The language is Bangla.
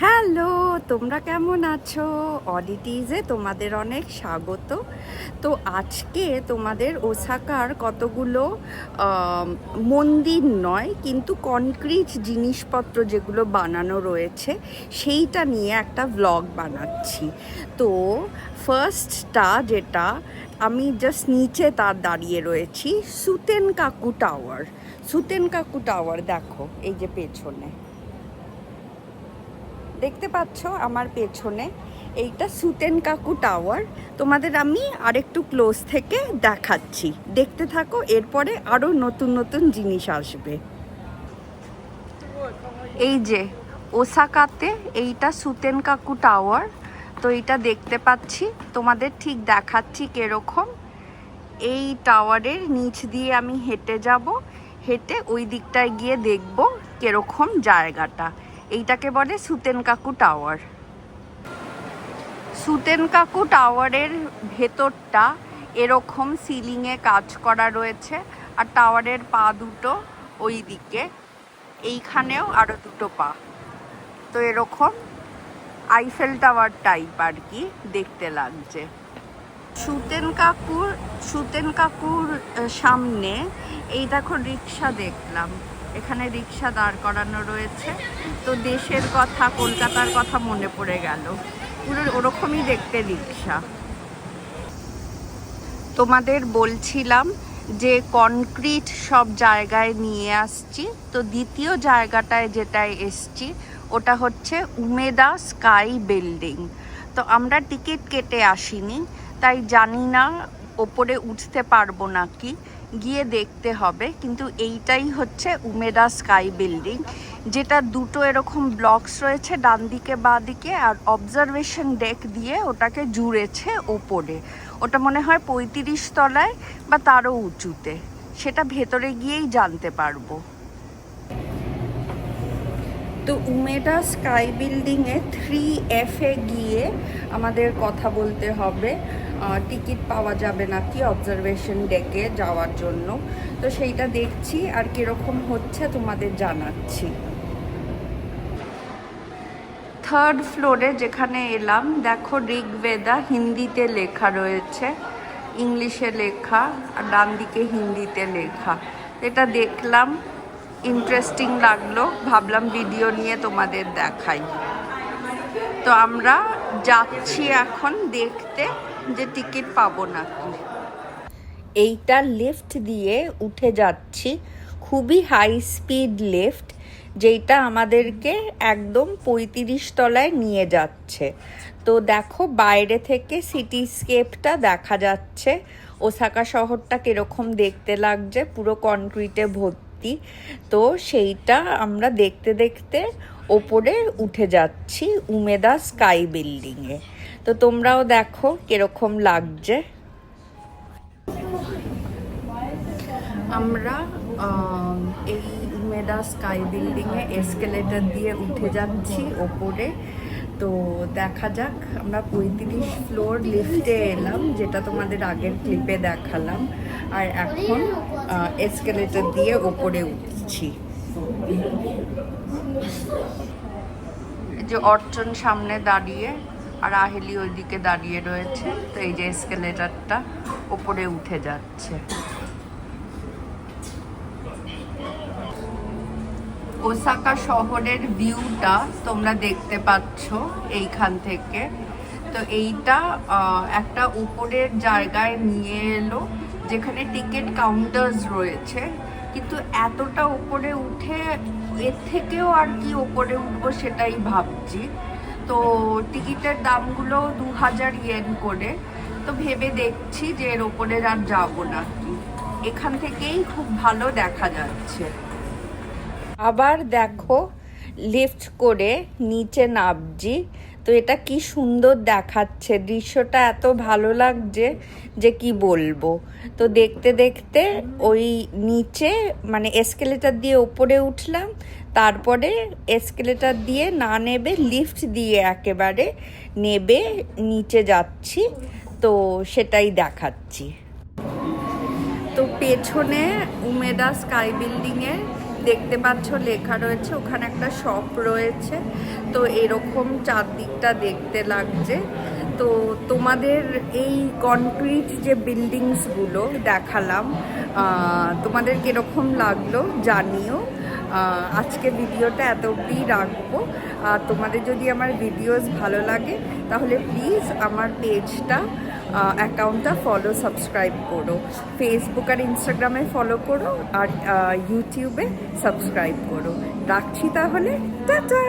হ্যালো, তোমরা কেমন আছো? অডিটিজে তোমাদের অনেক স্বাগত। তো আজকে তোমাদের ওসাকার কতগুলো মন্দির নয় কিন্তু কনক্রিট জিনিসপত্র যেগুলো বানানো রয়েছে সেইটা নিয়ে একটা ভ্লগ বানাচ্ছি। তো ফার্স্টটা যেটা আমি জাস্ট নিচে তার দাঁড়িয়ে রয়েছি, সুতেনকাকু টাওয়ার। সুতেনকাকু টাওয়ার দেখো এই যে পেছনে দেখতে পাচ্ছ আমার পেছনে, এইটা সুতেনকাকু টাওয়ার। তোমাদের আমি আরেকটু ক্লোজ থেকে দেখাচ্ছি, দেখতে থাকো, এরপরে আরও নতুন নতুন জিনিস আসবে। এই যে ওসাকাতে এইটা সুতেনকাকু টাওয়ার। তো এইটা দেখতে পাচ্ছি, তোমাদের ঠিক দেখাচ্ছি কিরকম। এই টাওয়ারের নিচ দিয়ে আমি হেঁটে যাব, হেঁটে ওই দিকটায় গিয়ে দেখব কিরকম জায়গাটা। এইটাকে বলে সুতেনকাকু টাওয়ার। সুতেনকাকু টাওয়ারের ভেতরটা এরকম সিলিংয়ে কাজ করা রয়েছে, আর টাওয়ারের পা দুটো ওই দিকে, এইখানেও আরও দুটো পা। তো এরকম আইফেল টাওয়ার টাইপ আর কি দেখতে লাগছে। সুতেনকাকুর সামনে এই দেখো রিক্সা দেখলাম, এখানে রিক্সা দাঁড় করানো রয়েছে। তো দেশের কথা, কলকাতার কথা মনে পড়ে গেল, পুরো ওরকমই দেখতে রিক্সা। তোমাদের বলছিলাম যে কনক্রিট সব জায়গায় নিয়ে আসছি। তো দ্বিতীয় জায়গাটায় যেটায় এসছি ওটা হচ্ছে উমেদা স্কাই বিল্ডিং। তো আমরা টিকিট কেটে আসিনি, তাই জানি না ওপরে উঠতে পারবো নাকি, গিয়ে দেখতে হবে। কিন্তু এইটাই হচ্ছে উমেদা স্কাই বিল্ডিং, যেটা দুটো এরকম ব্লকস রয়েছে ডান দিকে বাঁ দিকে, আর অবজারভেশন ডেক দিয়ে ওটাকে জুড়েছে ওপরে। ওটা মনে হয় 35 তলায় বা তারও উঁচুতে, সেটা ভেতরে গিয়েই জানতে পারবো। তো উমেদা স্কাই বিল্ডিংয়ে 3F গিয়ে আমাদের কথা বলতে হবে, টিকিট পাওয়া যাবে নাকি অবজারভেশন ডেকে যাওয়ার জন্য। তো সেইটা দেখছি, আর কীরকম হচ্ছে তোমাদের জানাচ্ছি। থার্ড ফ্লোরে যেখানে এলাম, দেখো ঋগ্বেদা হিন্দিতে লেখা রয়েছে, ইংলিশে লেখা, আর ডান দিকে হিন্দিতে লেখা। এটা দেখলাম, ইন্টারেস্টিং লাগলো, ভাবলাম ভিডিও নিয়ে তোমাদের দেখাই। তো আমরা যাচ্ছি এখন দেখতে যে টিকিট পাবো নাকি। এইটা লিফট দিয়ে উঠে যাচ্ছি, খুবই হাই স্পিড লিফট, যেটা আমাদেরকে একদম 35 তলায় নিয়ে যাচ্ছে। তো দেখো বাইরে থেকে সিটিস্কেপটা দেখা যাচ্ছে, ওসাকা শহরটা কিরকম দেখতে লাগছে, পুরো কনক্রিটে ভর্তি। তো সেইটা আমরা দেখতে দেখতে ওপরে উঠে যাচ্ছি উমেদা স্কাই বিল্ডিংয়ে। তো তোমরাও দেখো কিরকম লাগছে। আমরা এই উমেদা স্কাই বিল্ডিংয়ে এসকেলেটর দিয়ে উঠে যাচ্ছি ওপরে। তো দেখা যাক, আমরা 35 ফ্লোর লিফটে এলাম, যেটা তোমাদের আগের ক্লিপে দেখালাম, আর এখন এসকেলেটর দিয়ে ওপরে উঠছি। যে অর্চন সামনে দাঁড়িয়ে আর আহেলি ওইদিকে দাঁড়িয়ে রয়েছে। তো এই যে এসকেলেটরটা ওপরে উঠে যাচ্ছে। ওসাকা শহরের ভিউটা তোমরা দেখতে পাচ্ছ এইখান থেকে। তো এইটা একটা উপরের জায়গায় নিয়ে এলো, যেখানে টিকিট কাউন্টার্স রয়েছে, কিন্তু এতটা উপরে উঠে এর থেকেও আর কি উপরে উঠবো সেটাই ভাবছি। তো টিকিটের দামগুলো 2000 ইয়েন করে। তো ভেবে দেখছি যে এর ওপরে আর যাবো নাকি, এখান থেকেই খুব ভালো দেখা যাচ্ছে। আবার দেখো লিফট করে নিচে নামছি। তো এটা কি সুন্দর দেখাচ্ছে, দৃশ্যটা এত ভালো লাগছে যে কি বলবো। তো দেখতে দেখতে ওই নিচে মানে এসকেলেটর দিয়ে ওপরে উঠলাম, তারপরে এসকেলেটর দিয়ে না নেবে লিফট দিয়ে একেবারে নেবে নিচে যাচ্ছি। তো সেটাই দেখাচ্ছি। তো পেছনে উমেদা স্কাই বিল্ডিংয়ে দেখতে পাচ্ছ লেখা রয়েছে, ওখানে একটা শপ রয়েছে। তো এরকম চারদিকটা দেখতে লাগছে। তো তোমাদের এই কনক্রিট যে বিল্ডিংসগুলো দেখালাম, তোমাদের কীরকম লাগলো জানিও। আজকে ভিডিওটা এত অবধি রাখবো। আর তোমাদের যদি আমার ভিডিওস ভালো লাগে তাহলে প্লিজ আমার পেজটা অ্যাকাউন্টটা ফলো সাবস্ক্রাইব করো, ফেসবুক আর ইনস্টাগ্রামে ফলো করো, আর ইউটিউবে সাবস্ক্রাইব করো। রাখছি তাহলে, টাটা।